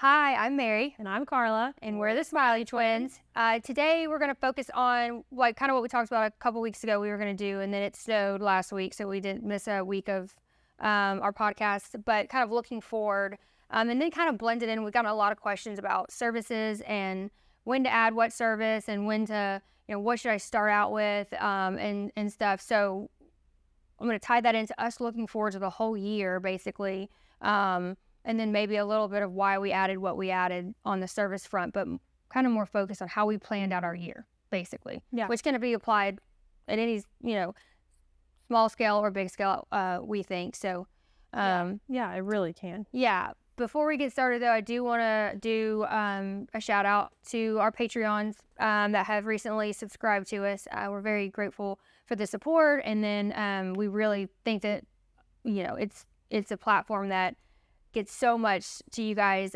Hi, I'm Mary, And I'm Carla. and we're the Smiley Twins. Today we're going to focus on what we talked about a couple weeks ago we were going to do, and then it snowed last week, so we didn't miss a week of our podcast, but kind of looking forward, and then kind of blended in. We've gotten a lot of questions about services and when to add what service and when to, what should I start out with, and stuff. So I'm going to tie that into us looking forward to the whole year, basically. And then maybe a little bit of why we added what we added on the service front, but kind of more focused on how we planned out our year, basically. Yeah. Which can be applied at any, small scale or big scale, we think. So, Yeah, it really can. yeah. Before we get started, though, I do want to do a shout out to our Patreons that have recently subscribed to us. We're very grateful for the support, and then we really think that, it's a platform that gets so much to you guys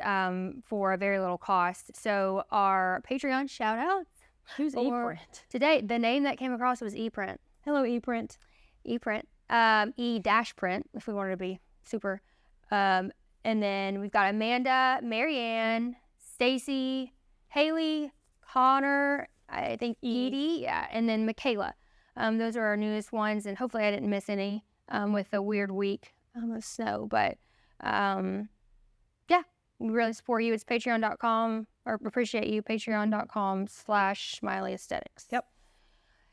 for a very little cost. So our Patreon shout outs. Who's ePrint? Today, the name that came across was ePrint. Hello, ePrint. ePrint. E-print, if we wanted to be super. And then we've got Amanda, Marianne, Stacy, Haley, Connor, I think Edie, yeah, and then Michaela. Those are our newest ones, and hopefully I didn't miss any with the weird week of snow, but yeah, we really support you. It's patreon.com, or appreciate you, patreon.com/Smiley Aesthetics. Yep.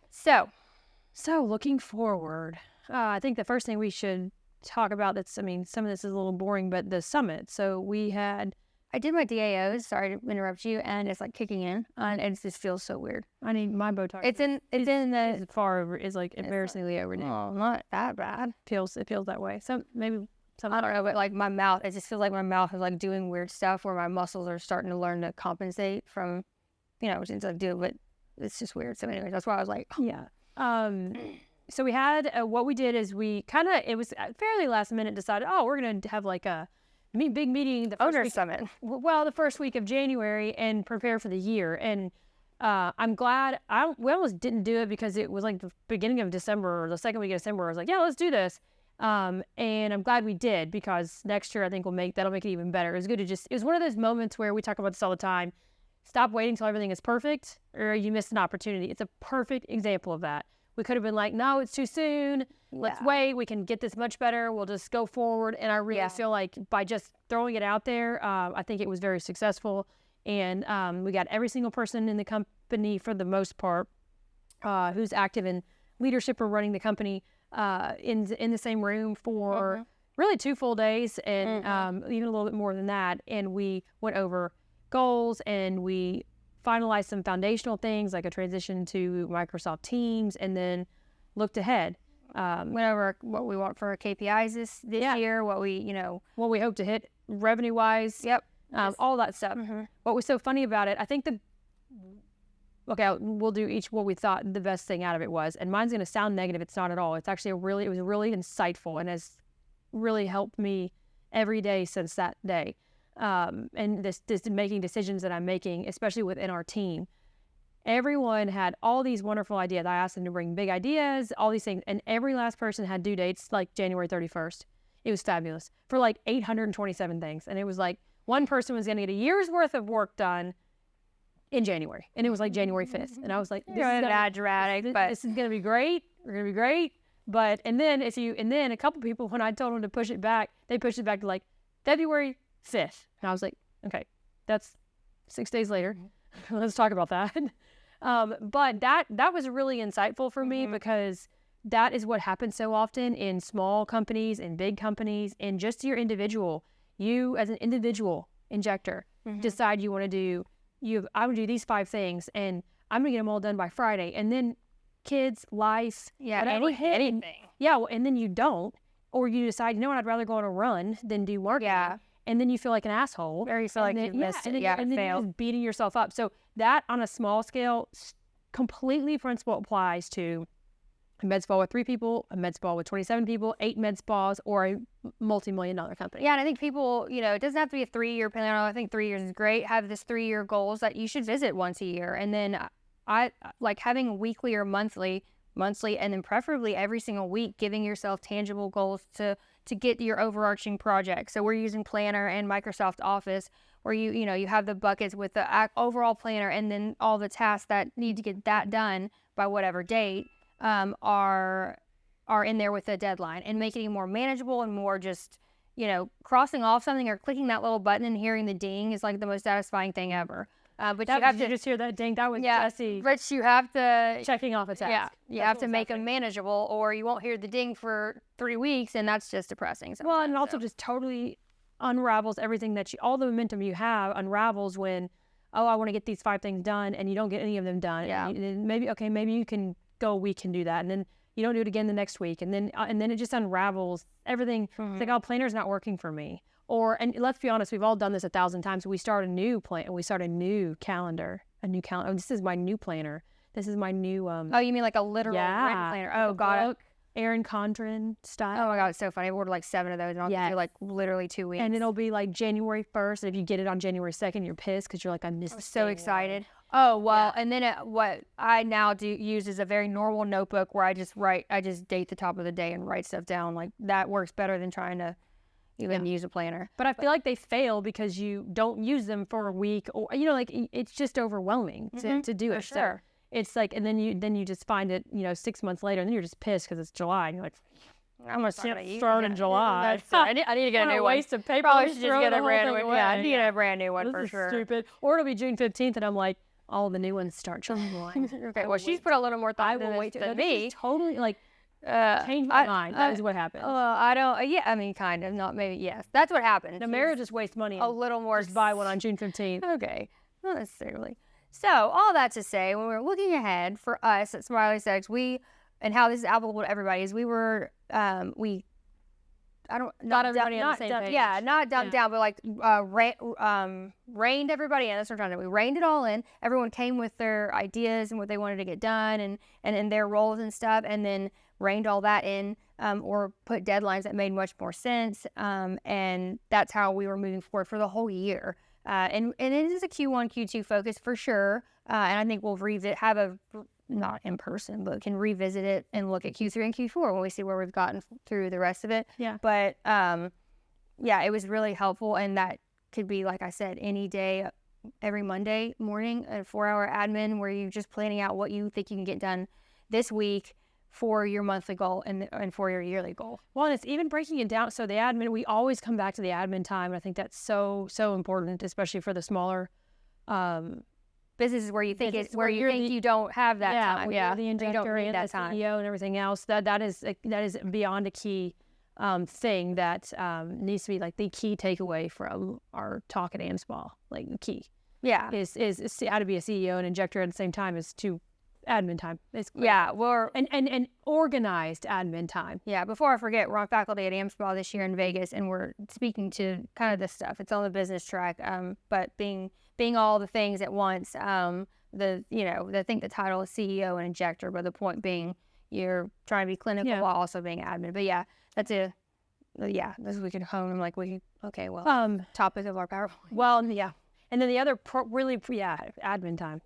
So looking forward, I think the first thing we should talk about some of this is a little boring, but the summit. So I did my DAOs, sorry to interrupt you, and it's like kicking in, and it just feels so weird. I need my Botox. It's far over, is like embarrassingly over now. Oh, not that bad. It feels that way. So maybe I don't know, but like my mouth, it just feels like my mouth is like doing weird stuff where my muscles are starting to learn to compensate from, which is like do, but it's just weird. So anyways, that's why I was like, yeah. So we had, what we did is it was fairly last minute decided, we're going to have like a big meeting. The owner summit. Well, the first week of January and prepare for the year. And I'm glad we almost didn't do it because it was like the beginning of December or the second week of December. I was like, yeah, let's do this. And I'm glad we did, because next year I think that'll make it even better. It was good to it was one of those moments where we talk about this all the time. Stop waiting till everything is perfect or you missed an opportunity. It's a perfect example of that. We could have been like, no, it's too soon. Let's wait. We can get this much better. We'll just go forward. And I really feel like by just throwing it out there, I think it was very successful. And we got every single person in the company, for the most part, who's active in leadership or running the company, in the same room for really 2 full days, and even a little bit more than that. And we went over goals, and we finalized some foundational things like a transition to Microsoft Teams, and then looked ahead. Went over what we want for our KPIs this year, what we hope to hit revenue wise. Yep. All that stuff. What was so funny about it, I think we'll do what we thought the best thing out of it was, and mine's going to sound negative. It's not at all. It's actually it was really insightful, and has really helped me every day since that day. And this making decisions that I'm making, especially within our team. Everyone had all these wonderful ideas. I asked them to bring big ideas, all these things, and every last person had due dates like January 31st. It was fabulous for like 827 things. And it was like one person was going to get a year's worth of work done in January, and it was like January 5th. And I was like, this is going to be great. We're going to be great. But, and then a couple people, when I told them to push it back, they pushed it back to like February 5th. And I was like, okay, that's 6 days later. Let's talk about that. But that was really insightful for me, because that is what happens so often in small companies and big companies, and just your individual. You as an individual injector decide you want to do, I would do these 5 things, and I'm going to get them all done by Friday. And then kids, lice, anything. Yeah, well, and then you don't, or you decide, I'd rather go on a run than do marketing. Yeah. And then you feel like an asshole. Or you feel like you've missed it. And then you're just beating yourself up. So that, on a small scale, completely principle applies to a med spa with 3 people, a med spa with 27 people, 8 med spas, or a multi-million-dollar company. Yeah, and I think people, it doesn't have to be a 3-year plan. I think 3 years is great. Have this 3-year goals that you should visit once a year. And then I like having weekly or monthly, and then preferably every single week, giving yourself tangible goals to get your overarching project. So we're using Planner and Microsoft Office. where you have the buckets with the overall planner, and then all the tasks that need to get that done by whatever date are in there with a deadline, and making it more manageable and more just, crossing off something or clicking that little button and hearing the ding is like the most satisfying thing ever. But you have to just hear that ding. That was Jesse. But you have to Checking off a task. Yeah, you have to make them manageable, or you won't hear the ding for 3 weeks, and that's just depressing. Well, and it also just totally unravels everything that all the momentum you have unravels when, I want to get these 5 things done, and you don't get any of them done. Yeah. And maybe you can go a week and do that, and then you don't do it again the next week, and then it just unravels everything. It's like, planner's not working for me. And let's be honest, we've all done this 1,000 times. We start a new plan, we start a new calendar. Oh, this is my new planner. This is my new. Oh, you mean like a literal written planner? Oh, got it. Erin Condren style. Oh my God, it's so funny. I ordered like 7 of those, and I'll give you like literally 2 weeks. And it'll be like January 1st, and if you get it on January 2nd, you're pissed because you're like, I'm so excited. Oh, well, and then what I now use is a very normal notebook where I just date the top of the day and write stuff down. Like, that works better than trying to even use a planner. But I feel like they fail because you don't use them for a week, or like it's just overwhelming to do it. For sure. So it's like, and then you just find it 6 months later, and then you're just pissed because it's July, and you're like, I'm gonna start in July. I need to get a new waste of paper. Probably should just get a brand new one. Yeah, I need to get a brand new one this for is sure. Stupid. Or it'll be June 15th, and I'm like, all the new ones start July. Okay, well, she's put a little more thought into this than me. Totally like. Change my mind. That is what happened. I don't. Yeah, I mean, kind of. Not maybe. Yes, that's what happened. The marriage just wastes money. A little more. Just buy one on June 15th. Okay, not necessarily. So all that to say, when we were looking ahead for us at Smiley Aesthetics, and how this is applicable to everybody is not everybody on the same page. Yeah, not dumped down, but like reined everybody in. That's what I'm trying to do. We reined it all in. Everyone came with their ideas and what they wanted to get done, and their roles and stuff, and then reined all that in, or put deadlines that made much more sense. And that's how we were moving forward for the whole year. And it is a Q1, Q2 focus for sure. And I think we'll not in person, but can revisit it and look at Q3 and Q4 when we see where we've gotten through the rest of it. Yeah. But it was really helpful, and that could be, like I said, any day, every Monday morning, a 4-hour admin where you're just planning out what you think you can get done this week for your monthly goal and for your yearly goal. Well, and it's even breaking it down. So the admin, we always come back to the admin time. And I think that's so important, especially for the smaller businesses where you think you don't have that time. Yeah, the injector and the CEO and everything else. That is beyond a key thing that needs to be like the key takeaway from our talk at AmSpa. Like the key, is how to be a CEO and injector at the same time is to admin time. And organized admin time. Yeah, before I forget, we're on faculty at AmSpa this year in Vegas, and we're speaking to kind of this stuff. It's on the business track, but being all the things at once. I think the title is CEO and injector, but the point being you're trying to be clinical while also being admin. But yeah, that's this we could hone. I'm like, topic of our PowerPoint. Well, yeah, and then the other admin time.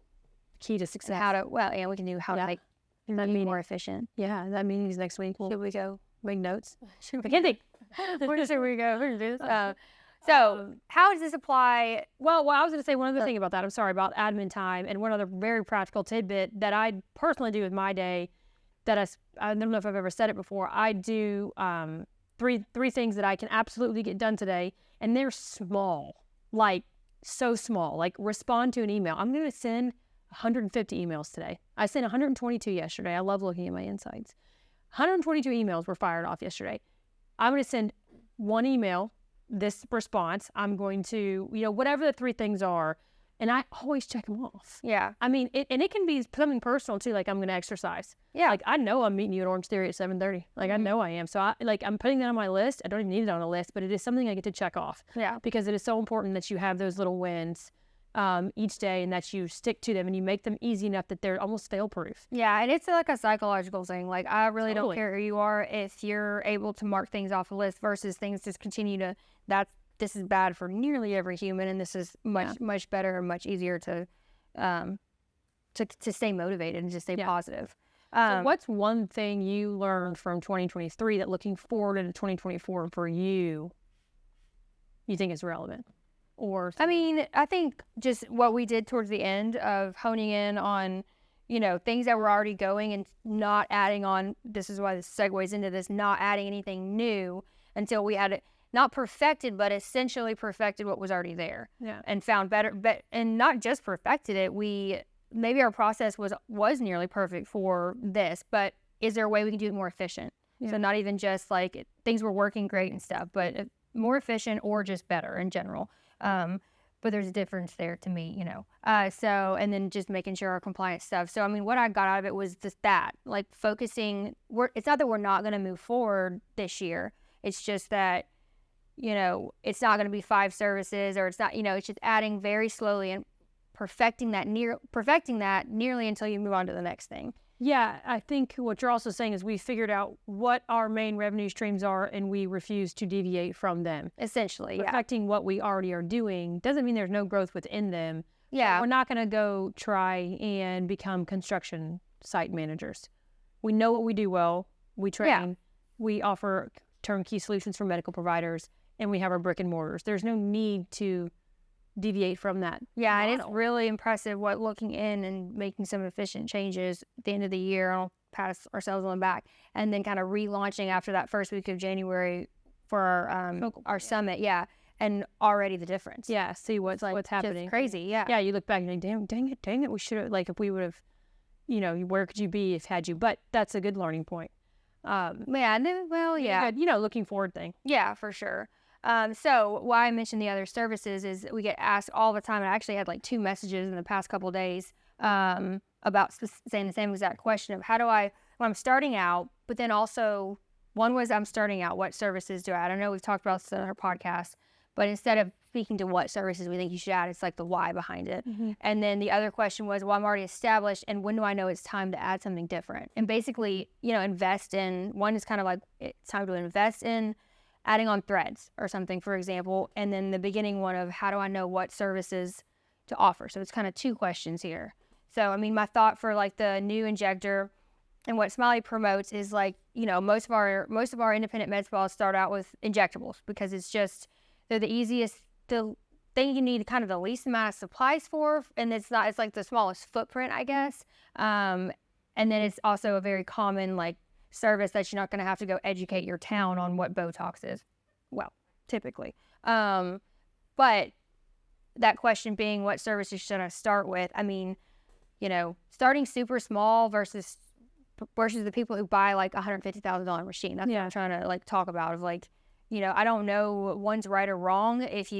Key to success. We can do how to make that meeting more efficient. Yeah, that meeting's next week. Should we go make notes? Mackenzie, where should we go? We're gonna do this. So how does this apply? Well, I was going to say one other thing about that. I'm sorry, about admin time, and one other very practical tidbit that I personally do with my day that I don't know if I've ever said it before. I do three things that I can absolutely get done today, and they're small, like so small, like respond to an email. I'm going to send 150 emails today. I sent 122 yesterday. I love looking at my insights. 122 emails were fired off yesterday. I'm going to send one email, this response. I'm going to, whatever the 3 things are, and I always check them off. Yeah. I mean, it can be something personal too, like I'm going to exercise. Yeah. Like I know I'm meeting you at Orange Theory at 7:30. Like I know I am. So I'm putting that on my list. I don't even need it on a list, but it is something I get to check off. Yeah. Because it is so important that you have those little wins each day, and that you stick to them and you make them easy enough that they're almost fail-proof. Yeah, and it's like a psychological thing. Like I really don't care who you are if you're able to mark things off a list versus things just continue to. This is bad for nearly every human, and this is much better and much easier to stay motivated and just stay positive. So what's one thing you learned from 2023 that looking forward into 2024 for you think is relevant? or? I mean, I think just what we did towards the end of honing in on, things that were already going and not adding on. This is why this segues into this, not adding anything new until we had it not perfected, but essentially perfected what was already there. Yeah. And found better, and not just perfected it. Maybe our process was nearly perfect for this, but is there a way we can do it more efficient? Yeah. So not even just like things were working great and stuff, but more efficient or just better in general. But there's a difference there to me, So, and then just making sure our compliance stuff. So, I mean, what I got out of it was just that, like focusing. It's not that we're not going to move forward this year. It's just that, it's not going to be 5 services, or it's not, it's just adding very slowly and perfecting that nearly until you move on to the next thing. Yeah, I think what you're also saying is we figured out what our main revenue streams are, and we refuse to deviate from them. Essentially, yeah. Perfecting what we already are doing doesn't mean there's no growth within them. Yeah. We're not going to go try and become construction site managers. We know what we do well. We train. We offer turnkey solutions for medical providers, and we have our brick and mortars. There's no need to deviate from that. Yeah, model. and it's really impressive what looking in and making some efficient changes at the end of the year. I'll pat ourselves on the back, and then kind of relaunching after that first week of January for our summit. Yeah, and already the difference. Yeah, see what's happening. Just crazy. Yeah. Yeah, you look back and you're like, dang it, we should have, like, if we would have, where could you be if had you? But that's a good learning point. Yeah. And then, yeah. Good, looking forward thing. Yeah, for sure. So why I mentioned the other services is we get asked all the time. And I actually had like 2 messages in the past couple of days about saying the same exact question of when I'm starting out, but then also one was I'm starting out, what services do I add? I know we've talked about this in our podcast, but instead of speaking to what services we think you should add, it's like the why behind it. Mm-hmm. And then the other question was, well, I'm already established, and when do I know it's time to add something different? And basically, invest in, one is kind of like it's time to invest in adding on threads or something, for example, and then the beginning one of how do I know what services to offer? So it's kind of 2 questions here. So, I mean, my thought for like the new injector and what Smiley promotes is like, most of our independent med spas start out with injectables because they're the easiest, the thing you need kind of the least amount of supplies for, and it's like the smallest footprint, I guess. And then it's also a very common like service that you're not going to have to go educate your town on what Botox is. Well, typically. But that question being, what services should I start with? I mean, starting super small versus the people who buy like $150,000 machine. That's what I'm trying to like talk about of like, I don't know one's right or wrong. If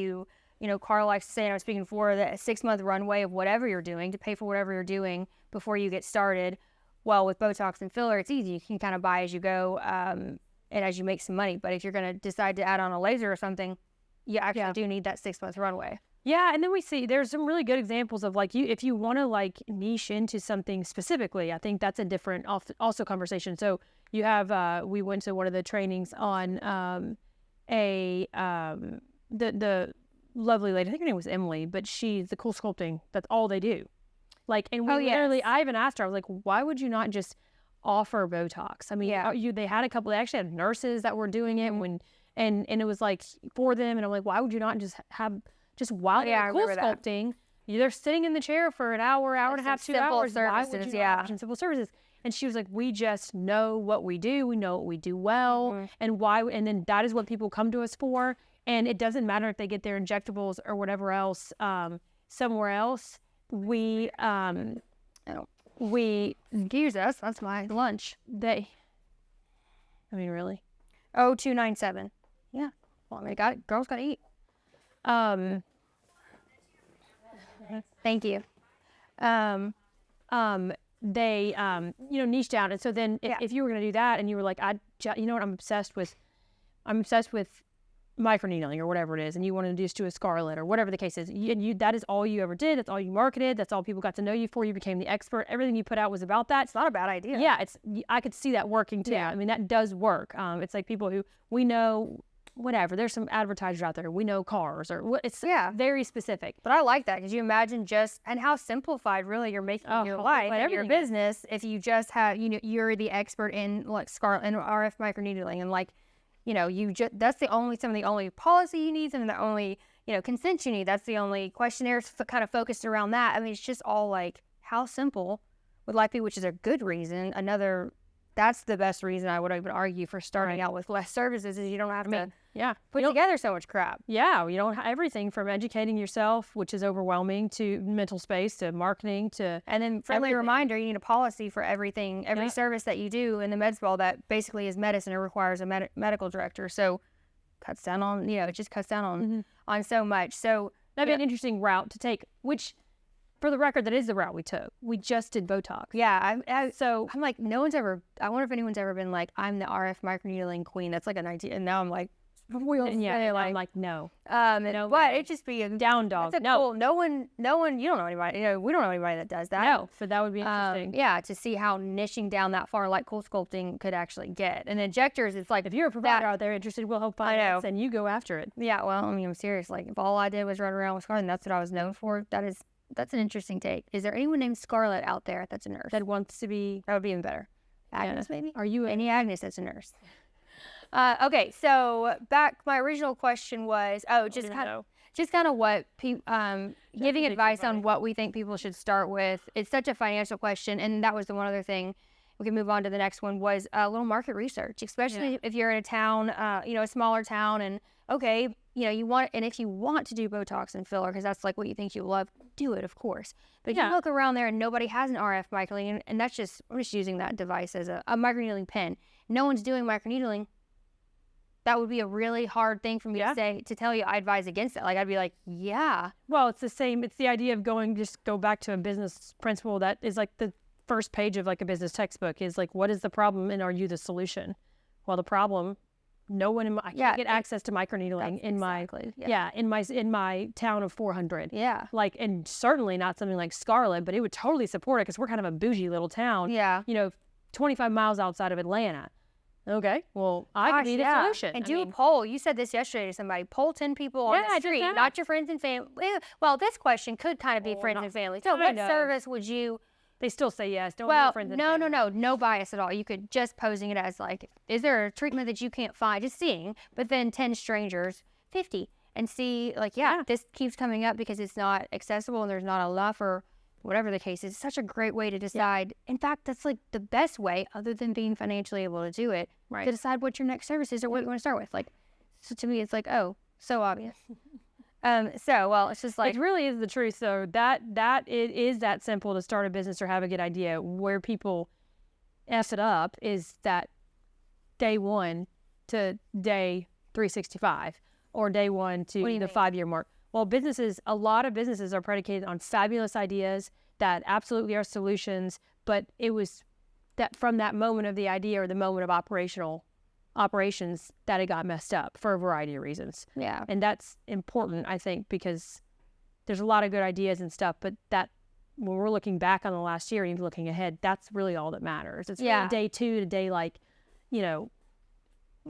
Carla likes to say, and I was speaking for the 6-month runway of whatever you're doing to pay for whatever you're doing before you get started. Well, with Botox and filler, it's easy. You can kind of buy as you go and as you make some money. But if you're going to decide to add on a laser or something, you actually do need that 6-month runway. Yeah, and then we see there's some really good examples of like if you want to like niche into something specifically, I think that's a different also conversation. So you have we went to one of the trainings on the lovely lady, I think her name was Emily, but she's the cool sculpting. That's all they do. Like, and we literally, I even asked her, I was like, why would you not just offer Botox? I mean, they had they actually had nurses that were doing it and it was like for them. And I'm like, why would you not just have, while you're cool sculpting, they're sitting in the chair for an hour and a half, 2 hours. Services, simple services. And she was like, we just know what we do. We know what we do well. And why, and then that is what people come to us for. And it doesn't matter if they get their injectables or whatever else somewhere else. We excuse us, that's my lunch. I mean, really? 0297. Yeah. Well, I mean, girls gotta eat. Thank you. They niched out, and so then if you were gonna do that and you were like, what, I'm obsessed with microneedling or whatever it is, and you want to just do a scarlet or whatever the case is, that is all you ever did. That's all you marketed. That's all people got to know you for. You became the expert. Everything you put out was about that. It's not a bad idea. Yeah, I could see that working too. I mean, that does work. It's like people who we know, whatever. There's some advertisers out there. We know cars or what. It's very specific. But I like that because you imagine and how simplified really you're making your life and your business if you just have you're the expert in like scarlet and RF microneedling and like. That's some of the only policy you need, and the only, consent you need. That's the only questionnaires kind of focused around that. I mean, it's just all like, how simple would life be, which is a good reason. That's the best reason I would even argue for starting out with less services is you don't have to put together so much crap. Yeah, you don't have everything from educating yourself, which is overwhelming, to mental space, to marketing, to and then friendly reminder, you need a policy for everything, every service that you do in the med spa that basically is medicine. It requires a medical director. So cuts down on, it just cuts down on so much. So that'd be an interesting route to take, which for the record, that is the route we took. We just did Botox. Yeah. I'm like, I wonder if anyone's ever been like, I'm the RF microneedling queen. That's like an idea. And now I'm like, I'm like, no. But it just be a down dog. Cool, no one, you don't know anybody, we don't know anybody that does that. No, but that would be interesting. To see how niching down that far, like cool sculpting could actually get. And injectors, it's like, if you're a provider out there interested, we'll help find us, and you go after it. Yeah, well, I mean, I'm serious. Like, if all I did was run around with Scarlett and that's what I was known for, that's an interesting take. Is there anyone named Scarlett out there that's a nurse? That wants to be... That would be even better. Agnes, maybe? Are you any Agnes that's a nurse? Okay, so my original question was, just kind of what giving advice on what we think people should start with. It's such a financial question, and that was the one other thing. We can move on to the next one, was a little market research, especially if you're in a town, a smaller town, and if you want to do Botox and filler, because that's like what you think you love, do it, of course. But you look around there and nobody has an RF microneedling, and I'm just using that device as a microneedling pen. No one's doing microneedling. That would be a really hard thing for me to tell you I advise against it. Like, I'd be like, yeah. Well, it's the same. It's the idea of go back to a business principle that is like the first page of like a business textbook is like, what is the problem and are you the solution? Well, the problem, I can't get access to microneedling in my town of 400. Yeah. Like, and certainly not something like Scarlett, but it would totally support it because we're kind of a bougie little town. Yeah. 25 miles outside of Atlanta. Okay, well, I could be the solution. And do a poll. You said this yesterday to somebody. Poll 10 people on the street, not your friends and family. Well, this question could kind of be friends and family. So what service would you... They still say yes. Don't be friends and family. No bias at all. You could just posing it as like, is there a treatment that you can't find? Just seeing, but then 10 strangers, 50, and see like, this keeps coming up because it's not accessible and there's not enough or whatever the case is. It's such a great way to decide. In fact, that's like the best way, other than being financially able to do it, to decide what your next service is or what you want to start with. Like, so to me, it's like, oh, so obvious. It's just like, it really is the truth though, that it is that simple to start a business or have a good idea. Where people F it up is that day 1 to day 365 or day 1 to the 5-year mark. Well, a lot of businesses are predicated on fabulous ideas that absolutely are solutions, but it was that from that moment of the idea or the moment of operations that it got messed up for a variety of reasons. Yeah. And that's important, I think, because there's a lot of good ideas and stuff, but that when we're looking back on the last year and even looking ahead, that's really all that matters. It's really day 2 to day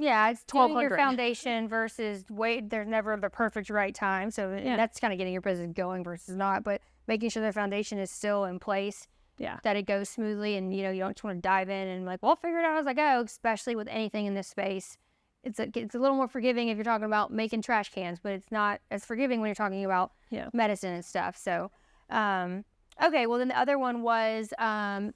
it's doing your foundation versus there's never the perfect right time. So that's kind of getting your business going versus not, but making sure the foundation is still in place. Yeah. That it goes smoothly and, you don't just want to dive in and like, well, figure it out as I go, especially with anything in this space. It's a little more forgiving if you're talking about making trash cans, but it's not as forgiving when you're talking about medicine and stuff. So, okay. Well, then the other one was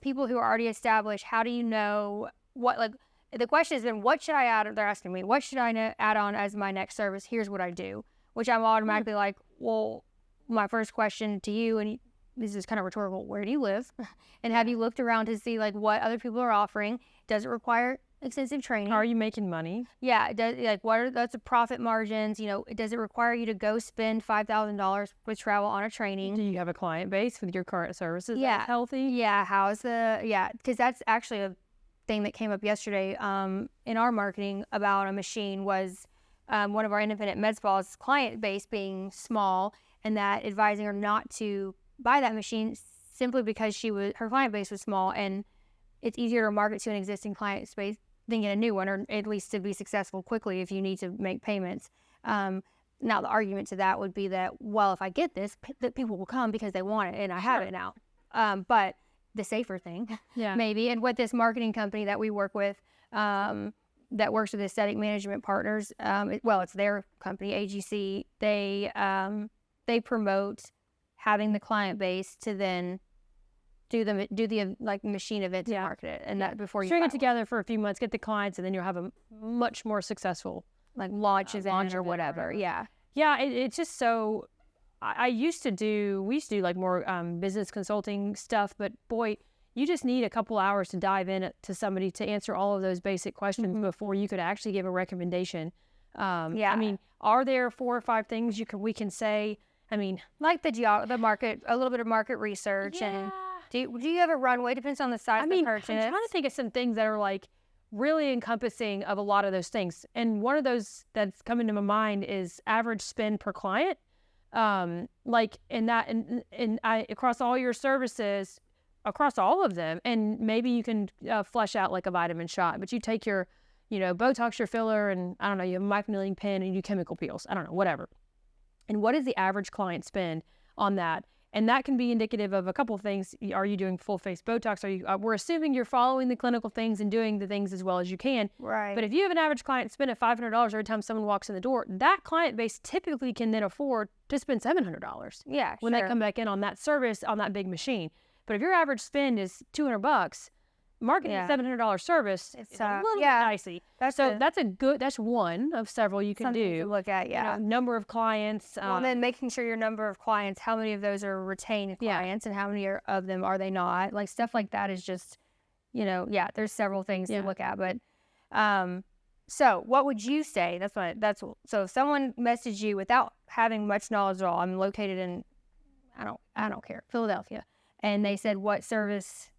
people who are already established. How do you know the question has been, what should I add? They're asking me, what should I add on as my next service? Here's what I do, which I'm automatically like, well, my first question to you, and this is kind of rhetorical, where do you live? And have you looked around to see like what other people are offering? Does it require extensive training? Are you making money? Yeah. What are the profit margins? Does it require you to go spend $5,000 with travel on a training? Do you have a client base with your current services? Yeah. That's healthy? Yeah. Because that's actually a thing that came up yesterday in our marketing about a machine was one of our independent med spas client base being small, and that advising her not to buy that machine simply because her client base was small, and it's easier to market to an existing client space than get a new one, or at least to be successful quickly if you need to make payments. Now the argument to that would be that, well, if I get this, that people will come because they want it and I have it now. But the safer thing, maybe, and what this marketing company that we work with, that works with Aesthetic Management Partners. It's their company, AGC. They promote having the client base to then do the like machine events and market it, and that before you string it together for a few months, get the clients, and then you'll have a much more successful like launch event or whatever. Yeah. It's just so. We used to do like more business consulting stuff, but boy, you just need a couple hours to dive in to somebody to answer all of those basic questions before you could actually give a recommendation. I mean, are there 4 or 5 things we can say? I mean, like the market, a little bit of market research, and do you have a runway? Depends on the size of the purchase. I'm trying to think of some things that are like really encompassing of a lot of those things. And one of those that's coming to my mind is average spend per client. Like in that, and across all your services, across all of them, and maybe you can flesh out like a vitamin shot, but you take your, Botox, your filler, and I don't know, you have a microneedling pen and you do chemical peels. I don't know, whatever. And what is the average client spend on that? And that can be indicative of a couple of things. Are you doing full face Botox? Are you? We're assuming you're following the clinical things and doing the things as well as you can. Right. But if you have an average client spend at $500 every time someone walks in the door, that client base typically can then afford to spend $700. Yeah, when they come back in on that service on that big machine. But if your average spend is $200, marketing a $700 service, it's a little bit dicey. That's one of several you can do. To look at, number of clients. And then making sure your number of clients, how many of those are retained clients and how many of them are they not? Like stuff like that is just, there's several things to look at. But so what would you say? So if someone messaged you without having much knowledge at all, I'm located in, I don't care, Philadelphia, and they said, what service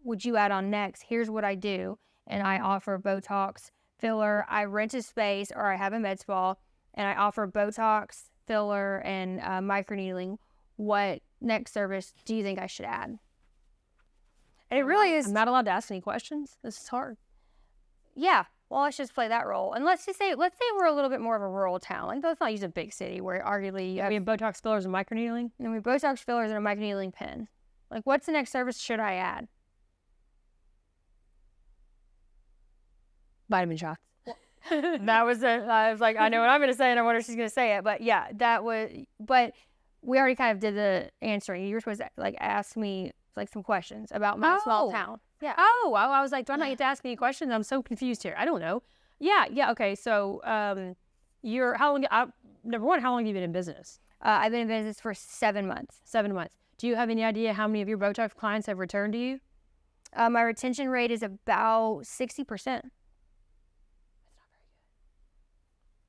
would you add on next? Here's what I do. And I offer Botox, filler. I rent a space or I have a med spa and I offer Botox, filler, and microneedling. What next service do you think I should add? And it really is. I'm not allowed to ask any questions. This is hard. Yeah. Well, let's just play that role. And let's say we're a little bit more of a rural town. Like, let's not use a big city where arguably we have Botox, fillers, and microneedling. And we have Botox, fillers, and a microneedling pen. Like, what's the next service should I add? Vitamin shots. That was it. I was like, I know what I'm going to say, and I wonder if she's going to say it. But yeah, but we already kind of did the answering. You were supposed to like ask me like some questions about my small town. Yeah. Oh, I was like, do I not get to ask any questions? I'm so confused here. I don't know. Yeah. Okay. So, number one, how long have you been in business? I've been in business for 7 months. 7 months. Do you have any idea how many of your Botox clients have returned to you? My retention rate is about 60%.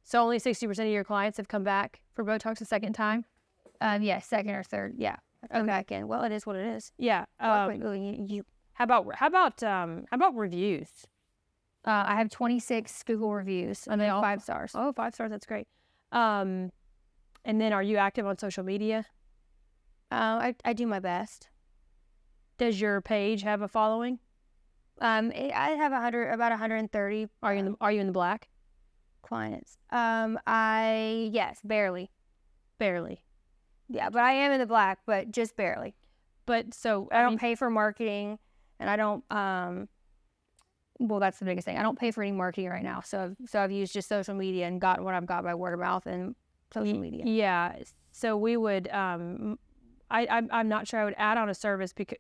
So only 60% of your clients have come back for Botox a second time? Yeah, second or third. Yeah. Come back in. Well, it is what it is. Yeah. How about reviews? I have 26 Google reviews. And they all 5 stars. Oh, 5 stars. That's great. And then are you active on social media? I do my best. Does your page have a following? I have about 130. Are you in the black? Clients. Yes, barely. Barely. Yeah, but I am in the black, but just barely. But so I don't pay for marketing, and I don't. Well, that's the biggest thing. I don't pay for any marketing right now. So I've used just social media and gotten what I've got by word of mouth and social media. Yeah. So we would. I'm not sure I would add on a service because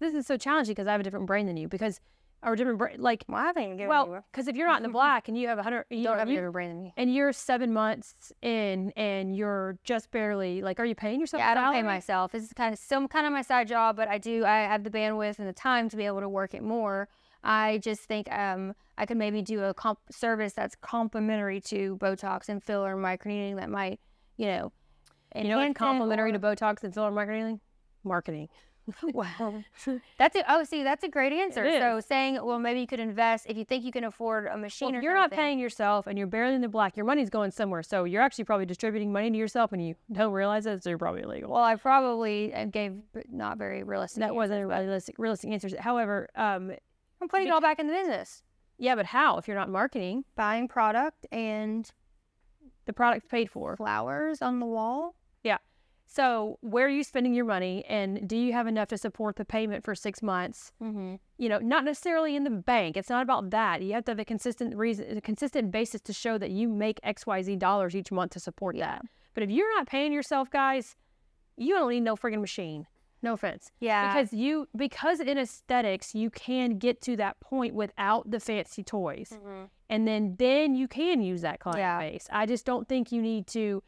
this is so challenging because I have a different brain than you because. Or different brain, like I haven't even given well, because if you're not in the black and you have 100, you don't have a different brain than me, and you're 7 months in and you're just barely like, are you paying yourself? Yeah, I don't pay myself. It's still kind of my side job, but I have the bandwidth and the time to be able to work it more. I just think I could maybe do a service that's complementary to Botox and filler and microneedling that might, what's complementary to Botox and filler and microneedling? Marketing. Wow. That's a great answer. So saying, well, maybe you could invest if you think you can afford a machine or you're something. Not paying yourself and you're barely in the black, your money's going somewhere. So you're actually probably distributing money to yourself and you don't realize it, so you're probably illegal. Well, I probably gave not very realistic That wasn't realistic answers. However, I'm putting it all back in the business. Yeah, but how if you're not marketing? Buying product and the product's paid for. Flowers on the wall. Yeah. So where are you spending your money, and do you have enough to support the payment for 6 months? Not necessarily in the bank. It's not about that. You have to have a consistent basis to show that you make XYZ dollars each month to support that. But if you're not paying yourself, guys, you don't need no friggin' machine. No offense. Yeah. Because in aesthetics, you can get to that point without the fancy toys. And then you can use that client base. I just don't think you need to,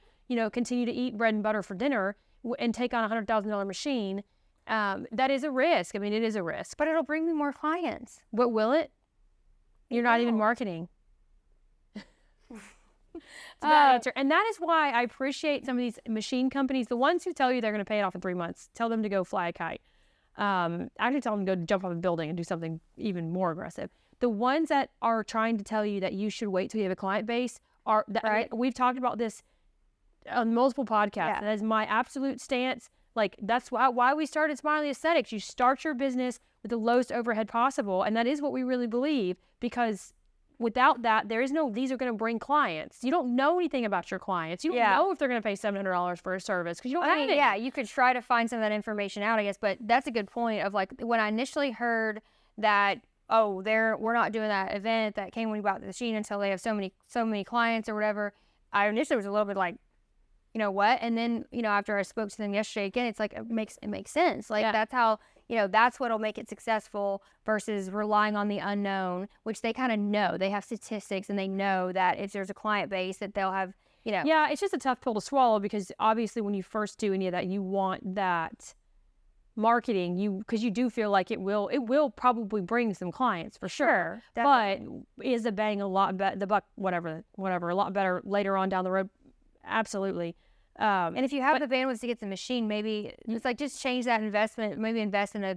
continue to eat bread and butter for dinner and take on a $100,000 machine. That is a risk. I mean, it is a risk. But it'll bring me more clients. What will it? You're not even marketing. It's a bad answer. And that is why I appreciate some of these machine companies, the ones who tell you they're going to pay it off in 3 months. Tell them to go fly a kite. Actually tell them to go jump off a building and do something even more aggressive. The ones that are trying to tell you that you should wait till you have a client base are, we've talked about this on multiple podcasts. That is my absolute stance. Like, that's why we started Smiley Aesthetics. You start your business with the lowest overhead possible. And that is what we really believe, because without that, there is no, these are going to bring clients. You don't know anything about your clients. You don't know if they're going to pay $700 for a service because you don't have it. Yeah, you could try to find some of that information out, I guess. But that's a good point of, like, when I initially heard that, we're not doing that event that came when you bought the machine until they have so many clients or whatever, I initially was a little bit like, you know what? And then, after I spoke to them yesterday again, it's like, it makes sense. Like, that's how, that's what'll make it successful versus relying on the unknown, which they kind of know. They have statistics and they know that if there's a client base that they'll have, Yeah, it's just a tough pill to swallow, because obviously when you first do any of that, you want that marketing, because you do feel like it will probably bring some clients for sure. But is the bang a lot better, the buck, whatever, a lot better later on down the road? Absolutely. And if you have the bandwidth to get the machine, maybe it's like, just change that investment. Maybe invest in a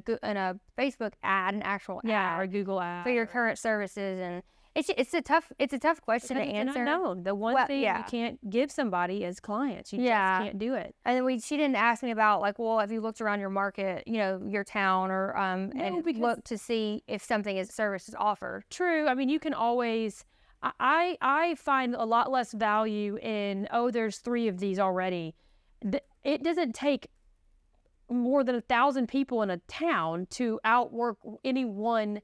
Facebook ad, an actual ad, or a Google ad for your current services. And it's a tough question to answer. No, the one thing you can't give somebody is clients. You just can't do it. And then she didn't ask me about, like, well, have you looked around your market, your town, or and look to see if service is offered. True. I mean, you can always. I find a lot less value in, there's 3 of these already. It doesn't take more than 1,000 people in a town to outwork anyone.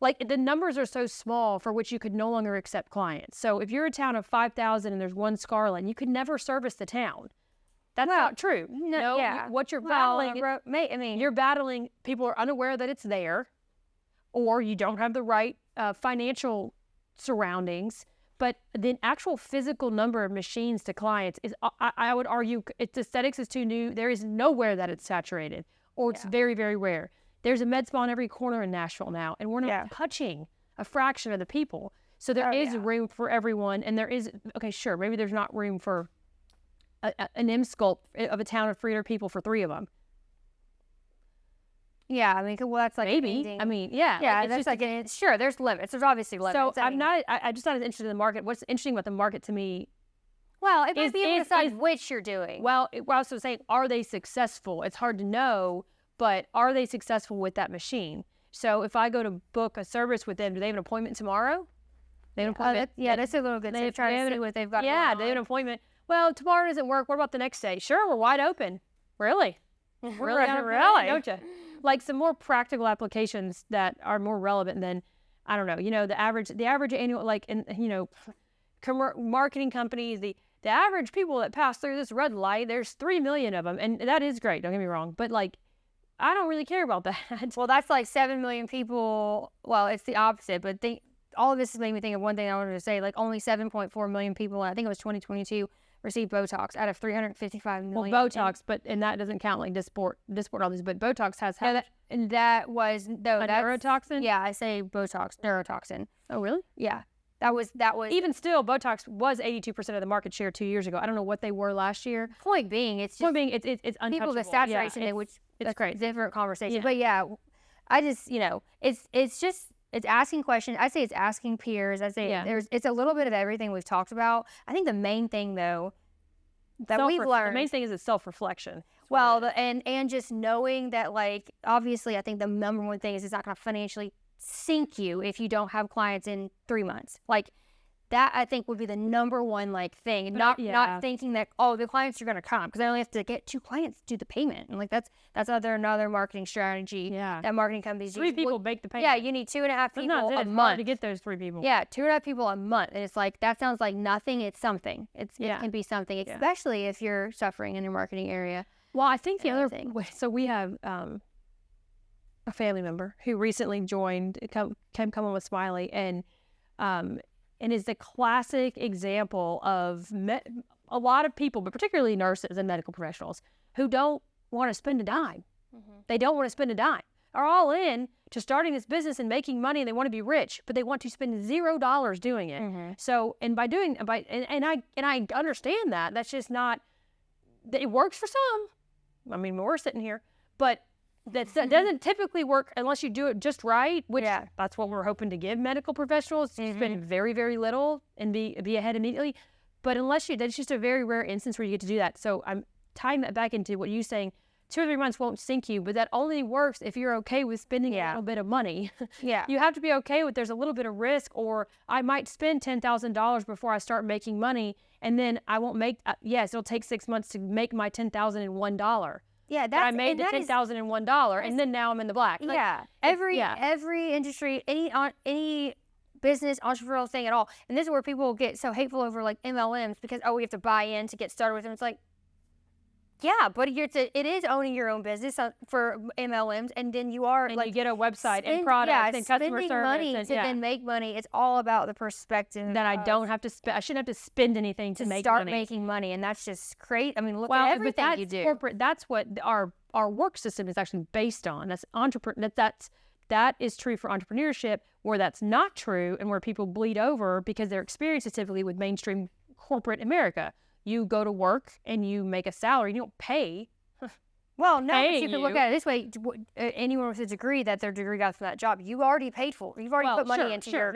Like, the numbers are so small for which you could no longer accept clients. So if you're a town of 5,000 and there's 1 Scarlet, you could never service the town. That's not true. What you're battling, you're battling, people are unaware that it's there, or you don't have the right financial surroundings. But the actual physical number of machines to clients is, I would argue, aesthetics is too new. There is nowhere that it's saturated, or it's very, very rare. There's a med spa on every corner in Nashville now, and we're not touching a fraction of the people. So there is room for everyone, and there is, maybe there's not room for an M-Sculpt of a town of 300 people for 3 of them. Yeah, I mean, well, that's like maybe. Painting. I mean, that's just, like, sure, there's limits. There's obviously limits. So I'm just not as interested in the market. What's interesting about the market to me? Well, it might be able to decide which you're doing. Well, we're also saying, are they successful? It's hard to know, but are they successful with that machine? So if I go to book a service with them, do they have an appointment tomorrow? They have an appointment. That's a little good. They try to see what they've got. Yeah, they have an appointment. Well, tomorrow doesn't work. What about the next day? Sure, we're wide open. Really? Really? Don't you? Like, some more practical applications that are more relevant than, I don't know, the average annual, like, marketing companies, the average people that pass through this red light, there's 3 million of them. And that is great. Don't get me wrong. But, like, I don't really care about that. Well, that's like 7 million people. Well, it's the opposite. But all of this has made me think of one thing I wanted to say. Like, only 7.4 million people, I think it was 2022, received Botox out of 355 million. Well, Botox, and that doesn't count, like, Dysport, all these, but Botox has that was neurotoxin? Yeah, I say Botox, neurotoxin. Oh, really? Yeah. That was even still, Botox was 82% of the market share 2 years ago. I don't know what they were last year. Point being, it's untouchable. People, the saturation, which it's great. Different conversation. Yeah. But I just, it's asking questions. I say it's asking peers. I say it's a little bit of everything we've talked about. I think the main thing, though, that we've learned. The main thing is it's self-reflection. Well, and just knowing that, like, obviously, I think the number one thing is it's not going to financially sink you if you don't have clients in 3 months. Like, That I think would be the number one like thing, not thinking that the clients are going to come because I only have to get 2 clients to do the payment, and like that's another marketing strategy. Yeah, that marketing companies 3 people make the payment. Yeah, you need 2.5 people a month to get those 3 people. Yeah, 2.5 people a month, and it's like that sounds like nothing. It's something. It can be something, especially if you're suffering in your marketing area. Well, I think the other thing. So we have a family member who recently joined, come on with Smiley, and is the classic example of a lot of people, but particularly nurses and medical professionals, who don't want to spend a dime. They don't want to spend a dime. Are all in to starting this business and making money, and they want to be rich, but they want to spend $0 doing it. So, and I understand that. That's just not. It works for some. I mean, we're sitting here, but that doesn't typically work unless you do it just right, which that's what we're hoping to give medical professionals. Spend very, very little and be ahead immediately. But that's just a very rare instance where you get to do that. So I'm tying that back into what you're saying. 2 or 3 months won't sink you, but that only works if you're okay with spending a little bit of money. You have to be okay with there's a little bit of risk, or I might spend $10,000 before I start making money, and then I won't make, it'll take 6 months to make my $10,001. I made the $10,001, and then now I'm in the black. Every industry, any business, entrepreneurial thing at all, and this is where people get so hateful over like MLMs because we have to buy in to get started with them. It's like, but it is owning your own business for MLMs, and then you get a website and products and customer service money to then make money. It's all about the perspective that I don't have to spend. I shouldn't have to spend anything to make start money. making money, and that's just great. I mean, look at everything you do. Corporate. That's what our work system is actually based on. That's that is true for entrepreneurship. Where that's not true, and where people bleed over because their experience is typically with mainstream corporate America. You go to work and you make a salary. You don't pay. Well, no, but you can look at it this way. Anyone with a degree that their degree got from that job, you already paid for. You've already put money into your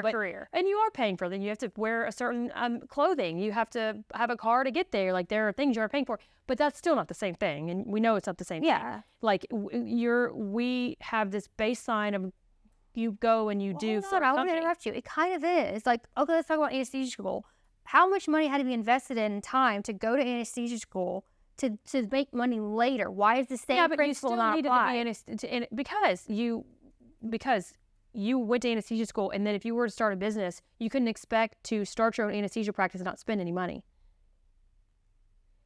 career. And you are paying for them. You have to wear a certain clothing. You have to have a car to get there. Like, there are things you are paying for. But that's still not the same thing. And we know it's not the same thing. Like, we have this baseline of you go and you do for I want to interrupt you. It kind of is. Like, okay, let's talk about anesthesia school. How much money had to be invested in time to go to anesthesia school to make money later? Why is the same principle not applied? Because you went to anesthesia school, and then if you were to start a business, you couldn't expect to start your own anesthesia practice and not spend any money.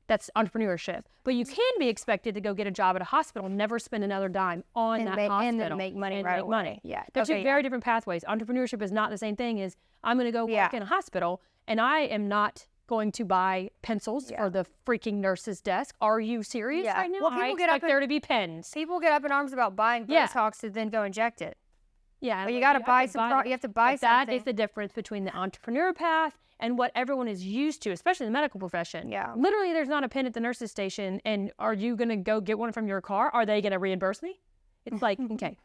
That's entrepreneurship. But you can be expected to go get a job at a hospital and never spend another dime on that hospital. And then make money right away. They're two very different pathways. Entrepreneurship is not the same thing as I'm going to go work in a hospital, and I am not going to buy pencils for the freaking nurse's desk. Are you serious right now? Well, people expect there to be pens. People get up in arms about buying Botox to then go inject it. Yeah. But you got to buy some. You have to buy something. That is the difference between the entrepreneur path and what everyone is used to, especially in the medical profession. Yeah. Literally, there's not a pen at the nurse's station, and are you going to go get one from your car? Are they going to reimburse me? It's like, okay.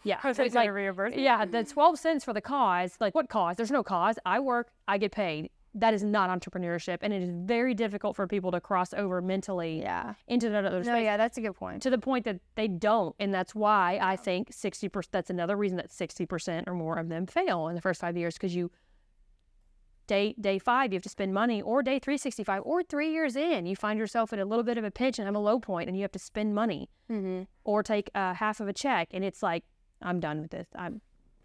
Yeah. So it's like, reimburse me? Yeah, the 12 cents for the cause. Like, what cause? There's no cause. I work, I get paid. That is not entrepreneurship, and it is very difficult for people to cross over mentally into another space. No, that's a good point. To the point that they don't, and that's why I think 60%, that's another reason that 60% or more of them fail in the first 5 years, because day 5, you have to spend money, or day 365, or 3 years in, you find yourself in a little bit of a pinch and have a low point, and you have to spend money, or take half of a check, and it's like, I'm done with this.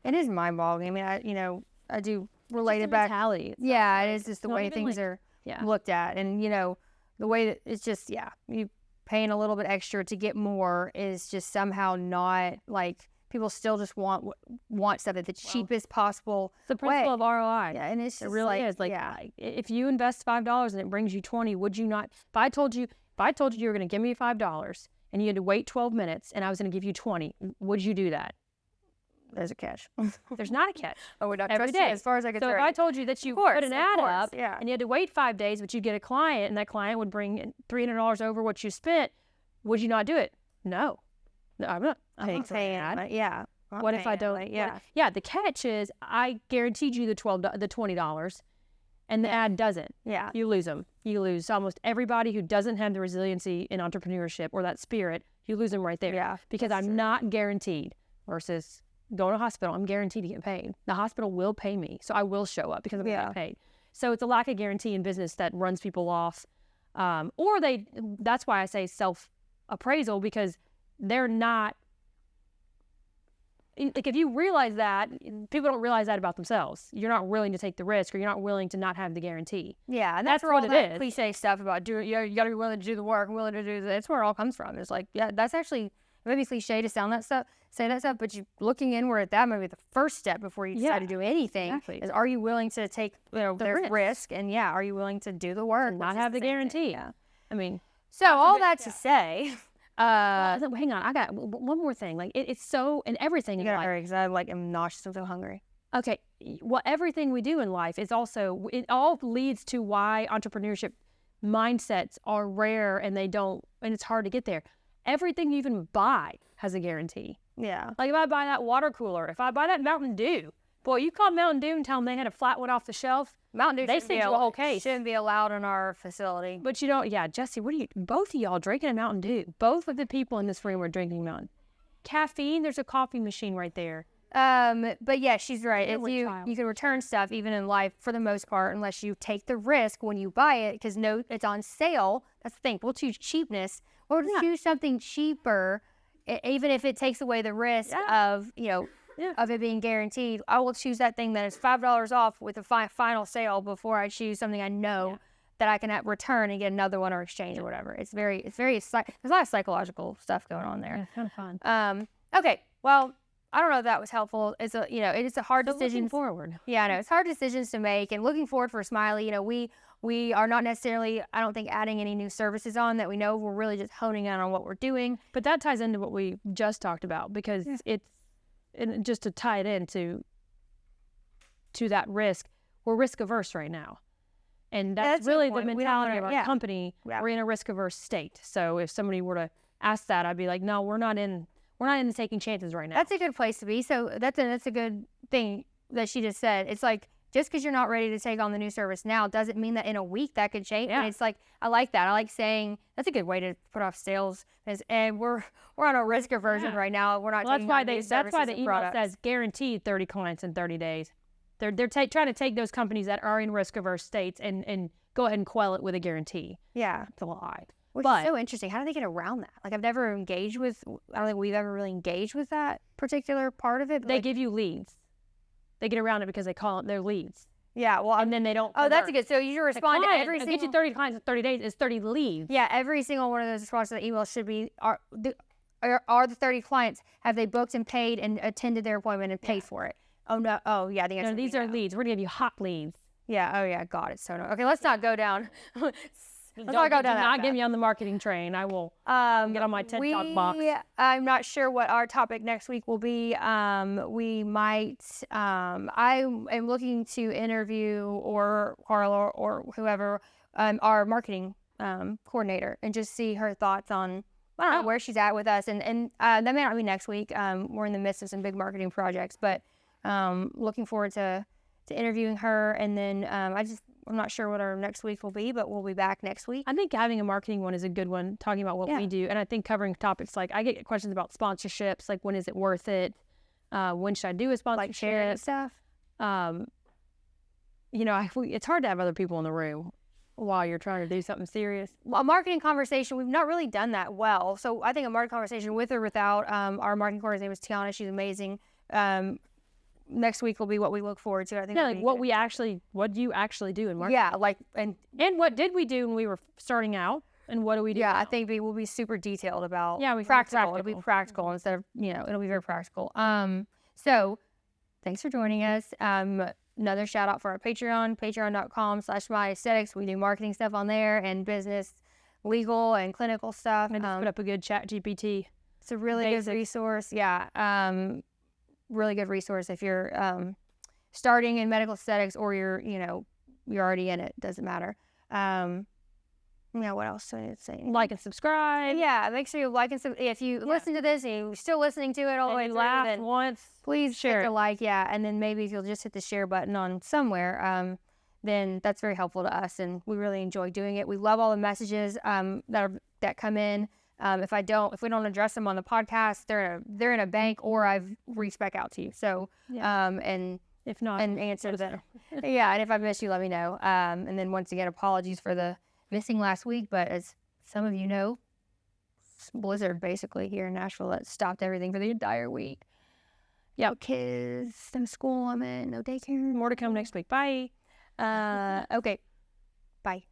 It is mind-boggling. I mean, I do relate it back. Mentality. It is just the way things are looked at, and the way that it's just you paying a little bit extra to get more is just somehow not like. People still just want something the cheapest possible. It's the principle of ROI. Yeah, and it's just it really is. Like, if you invest $5 and it brings you 20, would you not? If I told you you were going to give me $5 and you had to wait 12 minutes and I was going to give you 20, would you do that? There's a catch. There's not a catch. We're not every day. As far as I can So if I told you that you put an ad up and you had to wait 5 days, but you get a client and that client would bring $300 over what you spent, would you not do it? No, I'm not paying for that. What if I don't? The catch is I guaranteed you the $20, and the ad doesn't. Yeah, you lose them. You lose almost everybody who doesn't have the resiliency in entrepreneurship or that spirit. You lose them right there. Yeah, because I'm not guaranteed. Versus go to a hospital, I'm guaranteed to get paid. The hospital will pay me, so I will show up because I'm going to get paid. So it's a lack of guarantee in business that runs people off. That's why I say self-appraisal, because they're not, like, if you realize that, people don't realize that about themselves. You're not willing to take the risk, or you're not willing to not have the guarantee. Yeah, and that's where what it is. Cliche stuff about you got to be willing to do the work, willing to do this. That's where it all comes from. It's like, yeah, that's actually maybe cliche to say that stuff, but you looking inward at that might be the first step before you decide to do anything. Exactly. Is, are you willing to take the risk, and are you willing to do the work, and not have the guarantee? Yeah, I mean, so all that to say. Hang on, I got one more thing. Like it's so in everything. You gotta hurry because I'm nauseous and so hungry. Okay, well, everything we do in life is also, it all leads to why entrepreneurship mindsets are rare and it's hard to get there. Everything you even buy has a guarantee. Yeah. Like if I buy that water cooler, if I buy that Mountain Dew, boy, you call Mountain Dew and tell them they had a flat one off the shelf. Mountain Dew, they sent you a whole case. Shouldn't be allowed in our facility. But you don't, Jesse, both of y'all drinking a Mountain Dew. Both of the people in this room are drinking Mountain. Caffeine, there's a coffee machine right there. But yeah, she's right. If you can return stuff even in life for the most part, unless you take the risk when you buy it, because it's on sale. That's the thing. We'll choose cheapness. We'll choose something cheaper, even if it takes away the risk of of it being guaranteed. I will choose that thing that is $5 off with a final sale before I choose something I know that I can return and get another one or exchange or whatever. It's very there's a lot of psychological stuff going on there. Yeah, kind of fun. Okay, well, I don't know if that was helpful. It's a it is a hard decision. Looking forward. Yeah, I know it's hard decisions to make, and looking forward for Smiley. We are not necessarily, I don't think, adding any new services on that we know. We're really just honing in on what we're doing. But that ties into what we just talked about, because and just to tie it into that risk, we're risk averse right now. And that's really the mentality of our company. Yeah. We're in a risk averse state. So if somebody were to ask that, I'd be like, no, we're not in taking chances right now. That's a good place to be. So that's a good thing that she just said. It's like, just because you're not ready to take on the new service now doesn't mean that in a week that could change. Yeah. And it's like, I like that. I like saying that's a good way to put off sales. And we're on a risk aversion right now. We're not. Well, that's why the email says guaranteed 30 clients in 30 days. They're trying to take those companies that are in risk averse states and go ahead and quell it with a guarantee. Yeah, it's a lie. Which is so interesting. How do they get around that? Like, I've never engaged with. I don't think we've ever really engaged with that particular part of it. They give you leads. They get around it because they call it their leads. Yeah, well, and then they don't. Oh, that's a good. So you respond to every single. Get you 30 clients in 30 days is 30 leads. Yeah, every single one of those responses to the email should be are the 30 clients, have they booked and paid and attended their appointment and paid for it? Oh no. Oh yeah, the answer. No, these are leads. We're gonna give you hot leads. Yeah. Oh yeah. God, it's so no. Okay, let's not go down. Let's not go down. Not get me on the marketing train. I will get on my TED Talk box. I'm not sure what our topic next week will be. We might. I am looking to interview or Carla or whoever, our marketing coordinator, and just see her thoughts on. I don't know where she's at with us, and that may not be next week. We're in the midst of some big marketing projects, but looking forward to interviewing her, and then I'm not sure what our next week will be, but we'll be back next week. I think having a marketing one is a good one, talking about what we do. And I think covering topics like, I get questions about sponsorships, like when is it worth it? When should I do a sponsorship? Like sharing stuff. It's hard to have other people in the room while you're trying to do something serious. A marketing conversation, we've not really done that well. So I think a marketing conversation with or without our marketing coordinator, name is Tiana. She's amazing. Next week will be what we look forward to. I think. Yeah, like what do you actually do in marketing? Yeah, like and what did we do when we were starting out, and what do we do? Yeah, now? I think we will be super detailed about. Yeah, practical. It'll be practical instead of it'll be very practical. So thanks for joining us. Another shout out for our Patreon, patreon.com/Smiley Aesthetics. We do marketing stuff on there and business, legal, and clinical stuff. I just put up a good chat GPT. It's a really good resource. Yeah. Really good resource if you're starting in medical aesthetics or you're already in it. Doesn't matter. What else do I need to say? Like and subscribe. Yeah, make sure you like and subscribe. If you listen to this and you're still listening to it all the way through, laugh once, please share it. Like, and then maybe if you'll just hit the share button on somewhere, then that's very helpful to us, and we really enjoy doing it. We love all the messages that come in. If we don't address them on the podcast, they're in a bank, or I've reached back out to you. So, and if not, and answer them. Yeah, and if I miss you, let me know. And then once again, apologies for the missing last week, but as some of you know, blizzard basically here in Nashville that stopped everything for the entire week. Yeah, kids, no school, I'm in, no daycare. More to come next week. Bye. Okay, bye.